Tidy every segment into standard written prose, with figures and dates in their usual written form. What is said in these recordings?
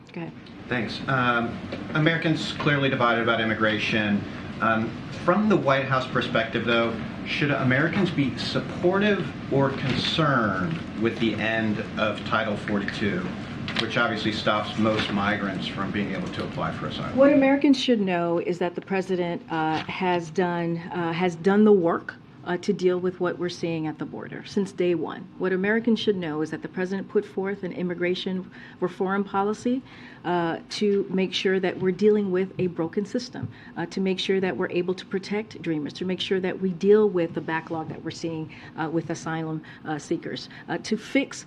Okay. Thanks. Americans clearly divided about immigration. From the White House perspective, though, should Americans be supportive or concerned with the end of Title 42, which obviously stops most migrants from being able to apply for asylum? What Americans should know is that the president has done the work to deal with what we're seeing at the border since day one. What Americans should know is that the president put forth an immigration reform policy to make sure that we're dealing with a broken system, to make sure that we're able to protect dreamers, to make sure that we deal with the backlog that we're seeing with asylum seekers, to fix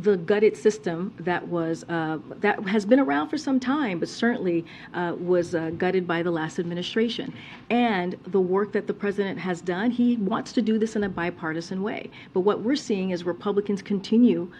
the gutted system that has been around for some time, but certainly was gutted by the last administration. And the work that the president has done, he wants to do this in a bipartisan way. But what we're seeing is Republicans continue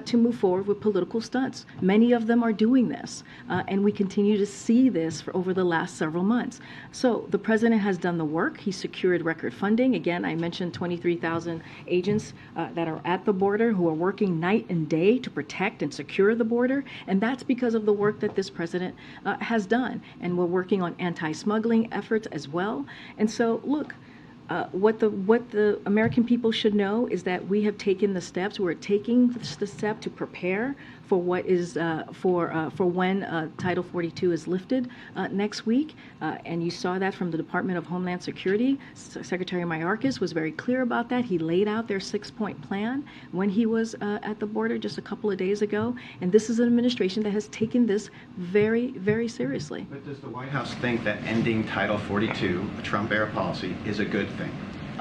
to move forward with political stunts. Many of them are doing this, and we continue to see this for over the last several months. So the president has done the work. He secured record funding. Again, I mentioned 23,000 agents that are at the border who are working night and day to protect and secure the border, and that's because of the work that this president has done. And we're working on anti-smuggling efforts as well. And so, look, what the American people should know is that we have taken the steps. We're taking the step to prepare for what is for when Title 42 is lifted next week, and you saw that from the Department of Homeland Security. Secretary Mayorkas was very clear about that. He laid out their 6-point plan when he was at the border just a couple of days ago, and this is an administration that has taken this very, very seriously. But does the White House think that ending Title 42, a Trump-era policy, is a good thing?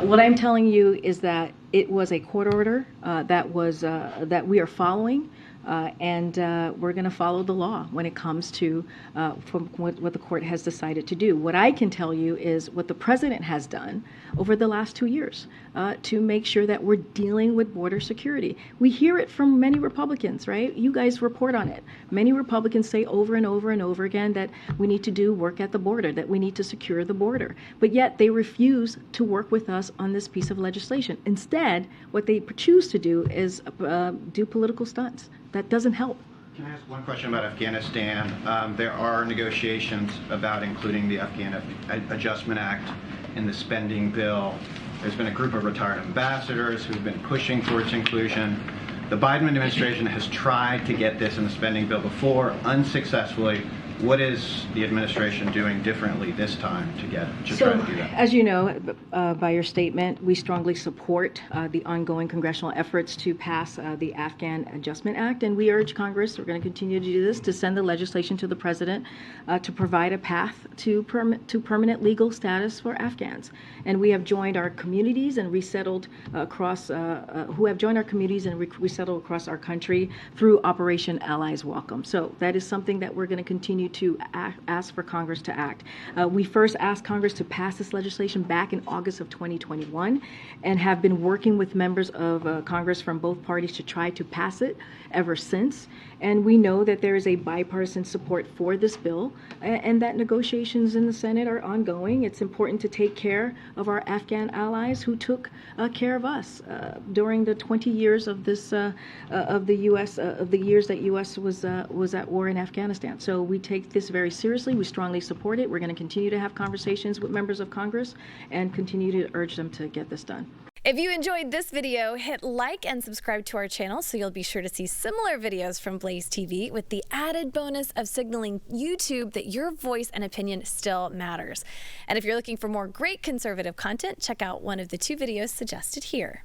What I'm telling you is that it was a court order that we are following. And we're going to follow the law when it comes to from what the court has decided to do. What I can tell you is what the president has done over the last 2 years to make sure that we're dealing with border security. We hear it from many Republicans, right? You guys report on it. Many Republicans say over and over and over again that we need to do work at the border, that we need to secure the border. But yet they refuse to work with us on this piece of legislation. Instead, what they choose to do is do political stunts. That doesn't help. Can I ask one question about Afghanistan? There are negotiations about including the Afghan Adjustment Act in the spending bill. There's been a group of retired ambassadors who've been pushing for its inclusion. The Biden administration has tried to get this in the spending bill before, unsuccessfully. What is the administration doing differently this time to try to do that? As you know, by your statement, we strongly support the ongoing congressional efforts to pass the Afghan Adjustment Act, and we urge Congress, we're going to continue to do this, to send the legislation to the president to provide a path to permanent legal status for Afghans. And we have joined our communities and resettled across, resettled across our country through Operation Allies Welcome. So that is something that we're going to continue to ask for Congress to act. We first asked Congress to pass this legislation back in August of 2021 and have been working with members of Congress from both parties to try to pass it ever since. And we know that there is a bipartisan support for this bill and that negotiations in the Senate are ongoing. It's important to take care of our Afghan allies who took care of us during the 20 years of this of the years that U.S. was at war in Afghanistan. So we take this very seriously. We strongly support it. We're going to continue to have conversations with members of Congress and continue to urge them to get this done. If you enjoyed this video, hit like and subscribe to our channel so you'll be sure to see similar videos from BlazeTV with the added bonus of signaling YouTube that your voice and opinion still matters. And if you're looking for more great conservative content, check out one of the 2 videos suggested here.